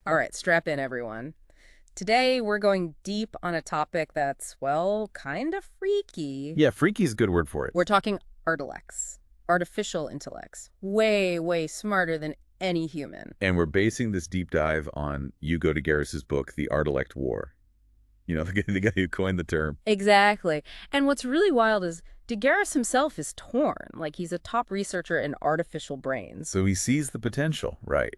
All right, strap in, everyone. Today, we're going deep on a topic that's, well, kind of freaky. Yeah, freaky is a good word for it. We're talking artilects, artificial intellects, way, way smarter than any human. And we're basing this deep dive on Hugo de Garis's book, The Artilect War. You know, the guy who coined the term. Exactly. And what's really wild is de Garis himself is torn. Like, he's a top researcher in artificial brains. So he sees the potential, right?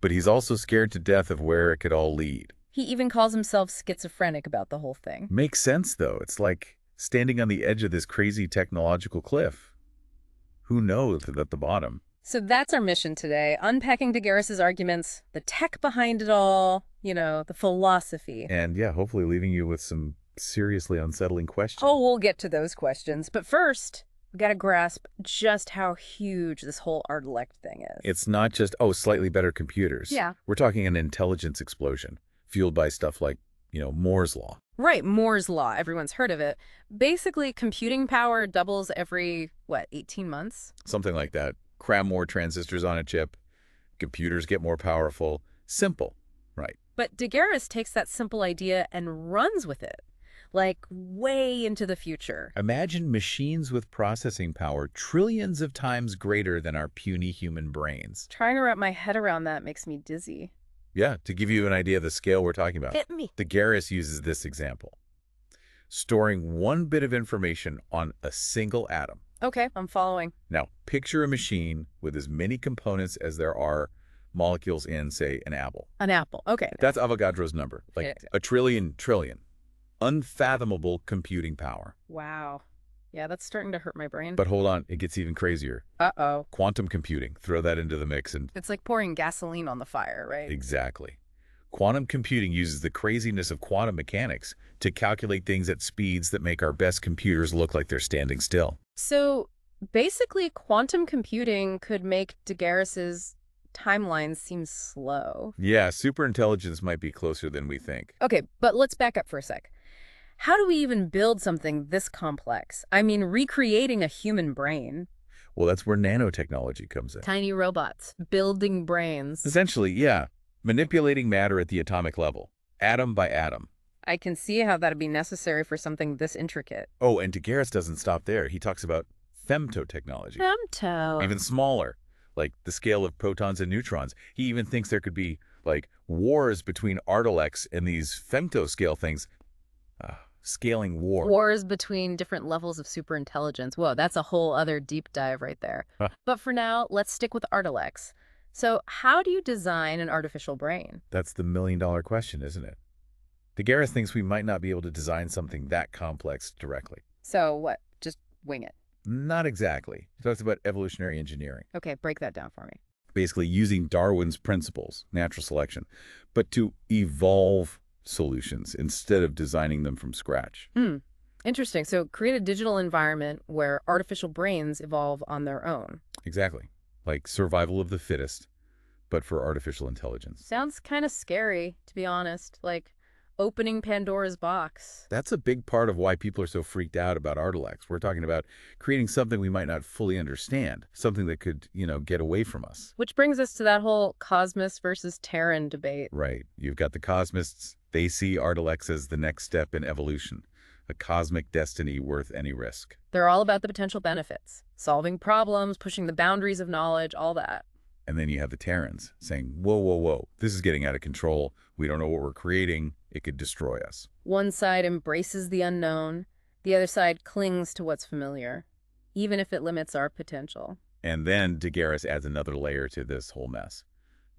But he's also scared to death of where it could all lead. He even calls himself schizophrenic about the whole thing. Makes sense, though. It's like standing on the edge of this crazy technological cliff. Who knows at the bottom? So that's our mission today, unpacking de Garis's arguments, the tech behind it all, the philosophy. And yeah, hopefully leaving you with some seriously unsettling questions. Oh, we'll get to those questions. But first, we got to grasp just how huge this whole Artilect thing is. It's not just, slightly better computers. Yeah. We're talking an intelligence explosion fueled by stuff like, Moore's Law. Right, Moore's Law. Everyone's heard of it. Basically, computing power doubles every, 18 months? Something like that. Cram more transistors on a chip. Computers get more powerful. Simple, right? But de Garis takes that simple idea and runs with it, like way into the future. Imagine machines with processing power trillions of times greater than our puny human brains. Trying to wrap my head around that makes me dizzy. Yeah, to give you an idea of the scale we're talking about. Hit me. De Garis uses this example. Storing one bit of information on a single atom. Okay, I'm following. Now, picture a machine with as many components as there are molecules in, say, an apple. An apple. Okay. That's Avogadro's number, like Yeah. a trillion. Unfathomable computing power. Wow. Yeah, that's starting to hurt my brain. But hold on, it gets even crazier. Uh-oh. Quantum computing. Throw that into the mix and... It's like pouring gasoline on the fire, right? Exactly. Quantum computing uses the craziness of quantum mechanics to calculate things at speeds that make our best computers look like they're standing still. So basically, quantum computing could make de Garis's timelines seem slow. Yeah, superintelligence might be closer than we think. Okay, but let's back up for a sec. How do we even build something this complex? I mean, recreating a human brain. Well, that's where nanotechnology comes in. Tiny robots, building brains. Essentially, yeah, manipulating matter at the atomic level, atom by atom. I can see how that'd be necessary for something this intricate. Oh, and de Garis doesn't stop there. He talks about femtotechnology. Femto. Even smaller, like the scale of protons and neutrons. He even thinks there could be, like, wars between artilects and these femtoscale things. Scaling war. Wars between different levels of superintelligence. Whoa, that's a whole other deep dive right there. Huh. But for now, let's stick with artilects. So how do you design an artificial brain? That's the million-dollar question, isn't it? De Garis thinks we might not be able to design something that complex directly. So what? Just wing it. Not exactly. He talks about evolutionary engineering, Okay, break that down for me. basically using Darwin's principles, natural selection, but to evolve solutions instead of designing them from scratch. Interesting. So create a digital environment where artificial brains evolve on their own. Exactly. Like survival of the fittest, but for artificial intelligence. Sounds kind of scary, to be honest. Like opening Pandora's box. That's a big part of why people are so freaked out about artilects. We're talking about creating something we might not fully understand, something that could, get away from us. Which brings us to that whole Cosmist versus Terran debate. Right. You've got the Cosmists. They see artilects as the next step in evolution, a cosmic destiny worth any risk. They're all about the potential benefits, solving problems, pushing the boundaries of knowledge, all that. And then you have the Terrans saying, whoa, whoa, whoa, this is getting out of control. We don't know what we're creating. It could destroy us. One side embraces the unknown. The other side clings to what's familiar, even if it limits our potential. And then de Garis adds another layer to this whole mess,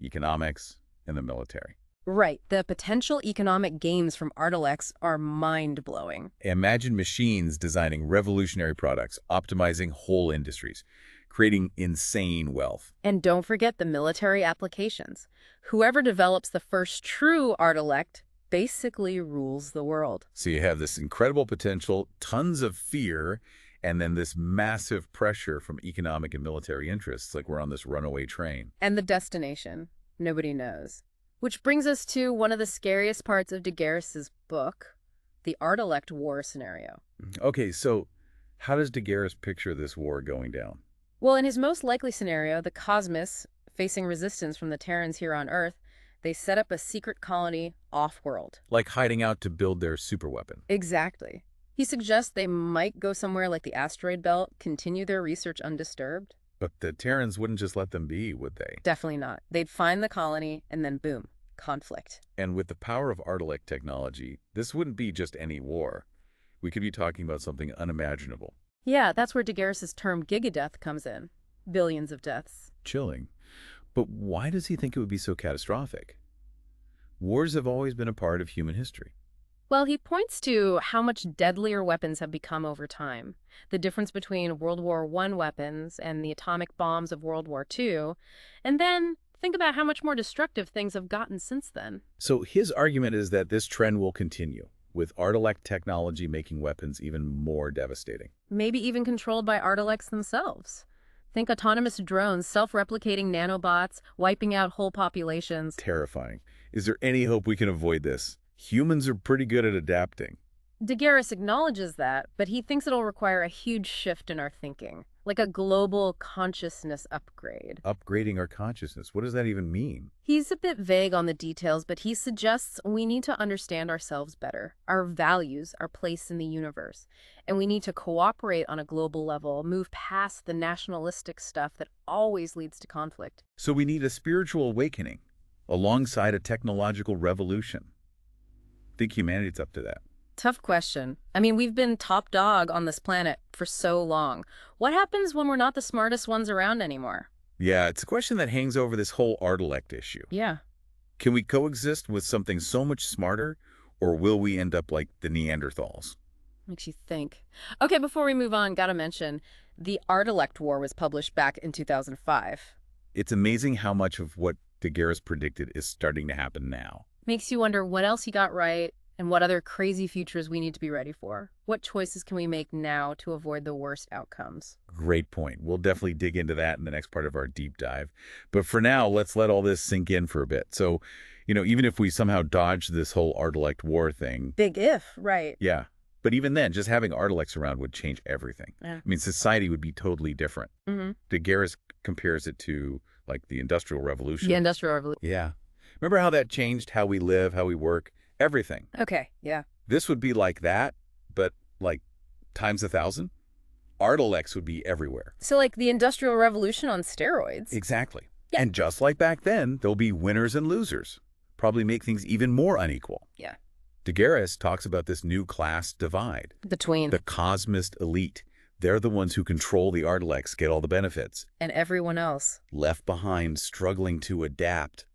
economics and the military. Right. The potential economic gains from artilects are mind-blowing. Imagine machines designing revolutionary products, optimizing whole industries, creating insane wealth. And don't forget the military applications. Whoever develops the first true artilect basically rules the world. So you have this incredible potential, tons of fear, and then this massive pressure from economic and military interests, like we're on this runaway train. And the destination, nobody knows. Which brings us to one of the scariest parts of de Garis's book, the Artilect War scenario. Okay, so how does de Garis picture this war going down? Well, in his most likely scenario, the Cosmists, facing resistance from the Terrans here on Earth, They set up a secret colony off-world. Like hiding out to build their superweapon. Exactly. He suggests they might go somewhere like the asteroid belt, continue their research undisturbed. But the Terrans wouldn't just let them be, would they? Definitely not. They'd find the colony, and then boom, conflict. And with the power of Artilect technology, this wouldn't be just any war. We could be talking about something unimaginable. Yeah, that's where de Garis' term gigadeath comes in. Billions of deaths. Chilling. But why does he think it would be so catastrophic? Wars have always been a part of human history. Well, he points to how much deadlier weapons have become over time. The difference between World War I weapons and the atomic bombs of World War II. And then think about how much more destructive things have gotten since then. So his argument is that this trend will continue, with Artilect technology making weapons even more devastating. Maybe even controlled by artilects themselves. Think autonomous drones, self-replicating nanobots, wiping out whole populations. Terrifying. Is there any hope we can avoid this? Humans are pretty good at adapting. De Garis acknowledges that, but he thinks it'll require a huge shift in our thinking, like a global consciousness upgrade. Upgrading our consciousness, what does that even mean? He's a bit vague on the details, but he suggests we need to understand ourselves better, our values, our place in the universe, and we need to cooperate on a global level, move past the nationalistic stuff that always leads to conflict. So we need a spiritual awakening, alongside a technological revolution. Think humanity's up to that? Tough question. I mean, we've been top dog on this planet for so long. What happens when we're not the smartest ones around anymore? Yeah, it's a question that hangs over this whole Artilect issue. Yeah. Can we coexist with something so much smarter, or will we end up like the Neanderthals? Makes you think. Okay, before we move on, gotta mention, the Artilect War was published back in 2005. It's amazing how much of what de Garis predicted is starting to happen now. Makes you wonder what else he got right and what other crazy futures we need to be ready for. What choices can we make now to avoid the worst outcomes? Great point. We'll definitely dig into that in the next part of our deep dive. But for now, let's let all this sink in for a bit. So, even if we somehow dodge this whole Artilect War thing. Big if, right. Yeah. But even then, just having Artilects around would change everything. Yeah. I mean, society would be totally different. Mm-hmm. De Garis compares it to, like, the Industrial Revolution. The Industrial Revolution. Yeah. Remember how that changed how we live, how we work, everything? Okay, yeah. This would be like that, but like times 1,000. Artilects would be everywhere. So like the Industrial Revolution on steroids. Exactly. Yeah. And just like back then, there'll be winners and losers. Probably make things even more unequal. Yeah. De Garis talks about this new class divide. Between. The Cosmist elite. They're the ones who control the Artilects, get all the benefits. And everyone else. Left behind, struggling to adapt.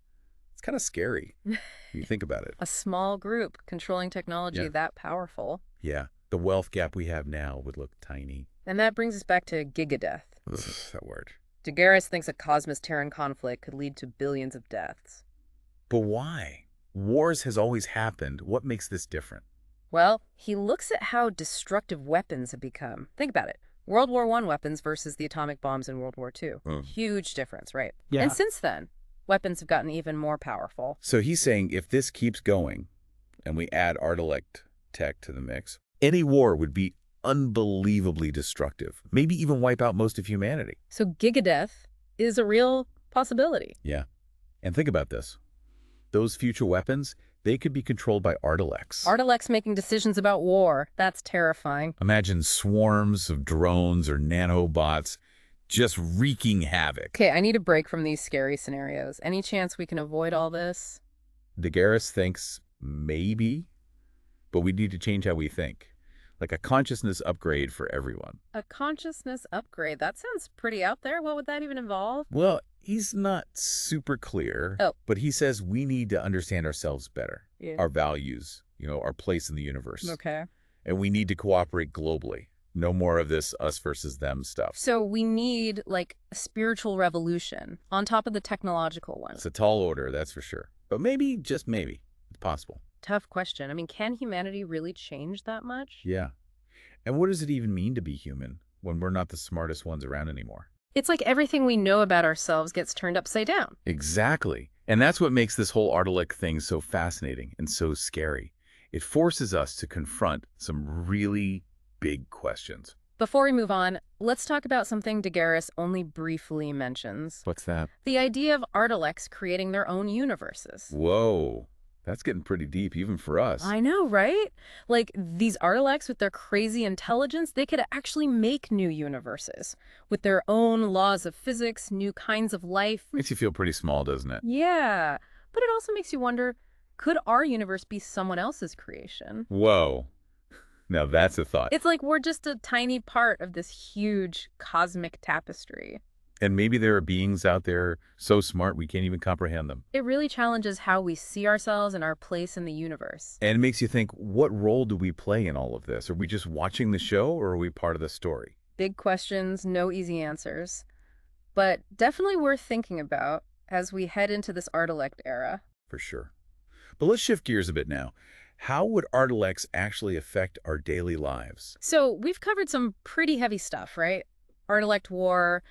It's kind of scary when you think about it. A small group controlling technology that powerful. Yeah. The wealth gap we have now would look tiny. And that brings us back to gigadeath. Ugh, that word. De Garis thinks a Cosmist-Terran conflict could lead to billions of deaths. But why? Wars has always happened. What makes this different? Well, he looks at how destructive weapons have become. Think about it. World War I weapons versus the atomic bombs in World War II. Huge difference, right? Yeah. And since then, weapons have gotten even more powerful. So he's saying if this keeps going, and we add Artilect tech to the mix, any war would be unbelievably destructive, maybe even wipe out most of humanity. So gigadeath is a real possibility. Yeah. And think about this. Those future weapons, they could be controlled by Artilects. Artilects making decisions about war. That's terrifying. Imagine swarms of drones or nanobots just wreaking havoc. Okay, I need a break from these scary scenarios. Any chance we can avoid all this? De Garis thinks maybe, but we need to change how we think. Like a consciousness upgrade for everyone. A consciousness upgrade. That sounds pretty out there. What would that even involve? Well, he's not super clear, but he says we need to understand ourselves better, our values, our place in the universe. Okay. And we need to cooperate globally. No more of this us versus them stuff. So we need, like, a spiritual revolution on top of the technological one. It's a tall order, that's for sure. But maybe, just maybe, it's possible. Tough question. I mean, can humanity really change that much? Yeah. And what does it even mean to be human when we're not the smartest ones around anymore? It's like everything we know about ourselves gets turned upside down. Exactly. And that's what makes this whole Artilect thing so fascinating and so scary. It forces us to confront some really big questions. Before we move on, let's talk about something De Garis only briefly mentions. What's that? The idea of artilects creating their own universes. Whoa, that's getting pretty deep even for us. I know, right? Like, these artilects with their crazy intelligence, they could actually make new universes with their own laws of physics, new kinds of life. Makes you feel pretty small, doesn't it? Yeah, but it also makes you wonder, could our universe be someone else's creation? Whoa. Now that's a thought. It's like we're just a tiny part of this huge cosmic tapestry. And maybe there are beings out there so smart we can't even comprehend them. It really challenges how we see ourselves and our place in the universe. And it makes you think, what role do we play in all of this? Are we just watching the show, or are we part of the story? Big questions, no easy answers. But definitely worth thinking about as we head into this Artilect era. For sure. But let's shift gears a bit now. How would artilects actually affect our daily lives? So we've covered some pretty heavy stuff, right? Artilect War,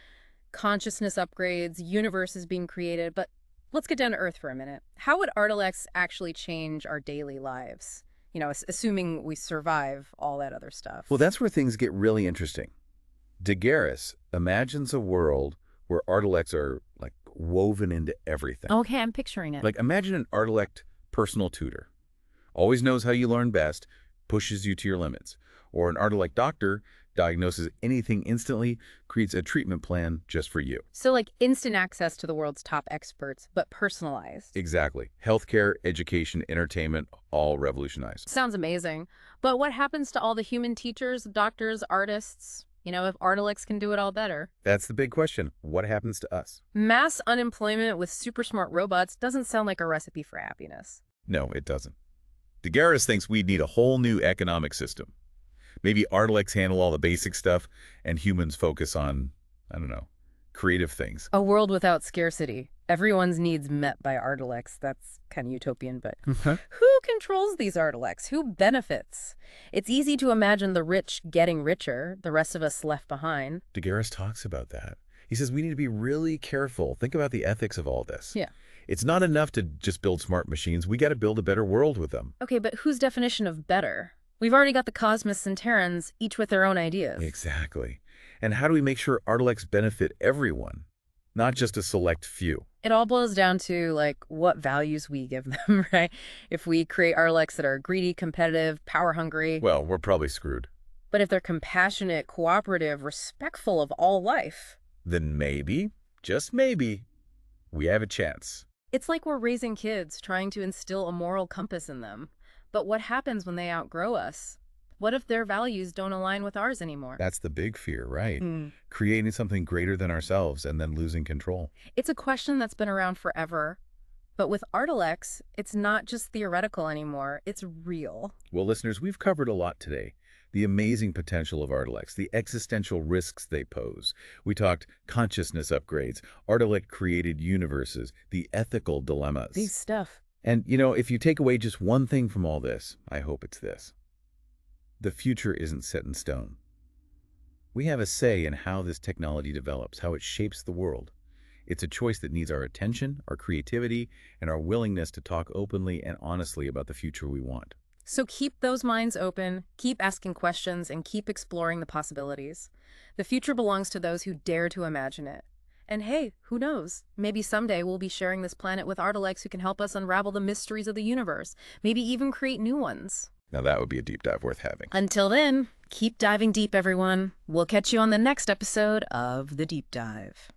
consciousness upgrades, universes being created, but let's get down to earth for a minute. How would artilects actually change our daily lives? You know, assuming we survive all that other stuff. Well, that's where things get really interesting. De Garis imagines a world where artilects are, like, woven into everything. Okay, I'm picturing it. Like, imagine an artilect personal tutor. Always knows how you learn best, pushes you to your limits. Or an artilect doctor diagnoses anything instantly, creates a treatment plan just for you. So like instant access to the world's top experts, but personalized. Exactly. Healthcare, education, entertainment, all revolutionized. Sounds amazing. But what happens to all the human teachers, doctors, artists? You know, if artilects can do it all better. That's the big question. What happens to us? Mass unemployment with super smart robots doesn't sound like a recipe for happiness. No, it doesn't. De Garis thinks we'd need a whole new economic system. Maybe artilects handle all the basic stuff and humans focus on, I don't know, creative things. A world without scarcity. Everyone's needs met by artilects. That's kind of utopian, but who controls these artilects? Who benefits? It's easy to imagine the rich getting richer, the rest of us left behind. De Garis talks about that. He says we need to be really careful. Think about the ethics of all this. Yeah. It's not enough to just build smart machines. We got to build a better world with them. Okay, but whose definition of better? We've already got the Cosmists and Terrans, each with their own ideas. Exactly. And how do we make sure artilects benefit everyone, not just a select few? It all boils down to, like, what values we give them, right? If we create artilects that are greedy, competitive, power-hungry. Well, we're probably screwed. But if they're compassionate, cooperative, respectful of all life, then maybe, just maybe, we have a chance. it's like we're raising kids, trying to instill a moral compass in them. But what happens when they outgrow us? What if their values don't align with ours anymore? That's the big fear, right? Mm. Creating something greater than ourselves and then losing control. It's a question that's been around forever. But with artilects, it's not just theoretical anymore. It's real. Well, listeners, we've covered a lot today. The amazing potential of artilects, the existential risks they pose. We talked consciousness upgrades, artilect-created universes, the ethical dilemmas. Big stuff. And, you know, if you take away just one thing from all this, I hope it's this. The future isn't set in stone. We have a say in how this technology develops, how it shapes the world. It's a choice that needs our attention, our creativity, and our willingness to talk openly and honestly about the future we want. So keep those minds open, keep asking questions, and keep exploring the possibilities. The future belongs to those who dare to imagine it. And hey, who knows? Maybe someday we'll be sharing this planet with artilects who can help us unravel the mysteries of the universe, maybe even create new ones. Now that would be a deep dive worth having. Until then, keep diving deep, everyone. We'll catch you on the next episode of The Deep Dive.